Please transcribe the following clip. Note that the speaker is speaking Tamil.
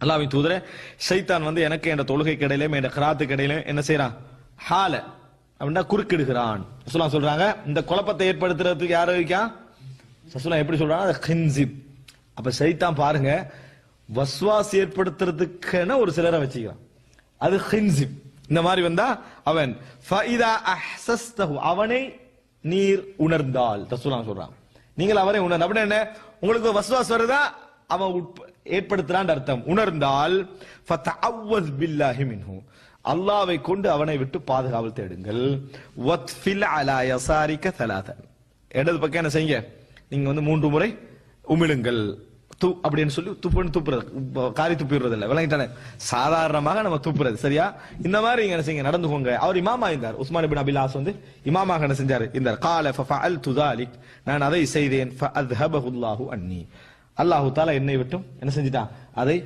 அல்லாஹ்வின் தூதரே, ஷைத்தான் வந்து எனக்கு என்ற தொழுகைக்கு இடையிலும் என்ற கிராத்துக்கு இடையிலும் என்ன செய்யறான்? ஹால அப்படின்னா குறுக்கிடுகிறான். ரசூலுல்லாஹ் சொல்றாங்க, இந்த குழப்பத்தை ஏற்படுத்துறதுக்கு யாரு இருக்கா? ரசூலுல்லாஹ் எப்படி சொல்றாங்க? ஹின்சிப். அப்ப ஷைத்தான் பாருங்க, வஸ்வாஸ் ஏற்படுத்துறதுக்குன்னு ஒரு சிலரை வச்சுக்கிறான். அது ஹின்சிப். இந்த மாதிரி வந்தா அவன் ஃபஇதா அஹ்ஸஸ்தஹு, அவனை நீர் உணர்ந்தால், ரசூலுல்லாஹ் சொல்றான், நீங்கள் அவரை உணர்ந்த அப்படின்னா என்ன? உங்களுக்கு வஸ்வாஸ் வருதா, அவன் ஏற்படுத்துறான் அர்த்தம். உணர்ந்தால் ஃபதஅவ்வஸ் பில்லாஹி மின்ஹு, அல்லாஹ்வை கொண்டு அவனை விட்டு பாதுகாவல் தேடுங்கள். வத்ஃபில் அலா யஸாரிக தலாதன், இடது பக்கம் என்ன செய்யுங்க, நீங்க வந்து 3 முறை உமிழுங்கள். அப்படின்னு சொல்லி துப்புறது, காரி துப்பிடுறது இல்ல, விளங்கிட்டானே? சாதாரணமாக நம்ம துப்புறது, சரியா? இந்த மாதிரி நீங்க என்ன செய்யுங்க, நடந்துக்கோங்க. அவர் இமாமா இருந்தார், உஸ்மான் இப்னு அபில் ஆஸ் வந்து இமாமாக என்ன செஞ்சாரு இந்த கால ஃபஃஅல்து ذلك, நான் அதை செய்தேன். ஃபஅذஹபஹு அல்லாஹு அன்னி, அல்லாஹ் தஆலா என்னை விட்டும் என்ன செஞ்சிட்டான், அதை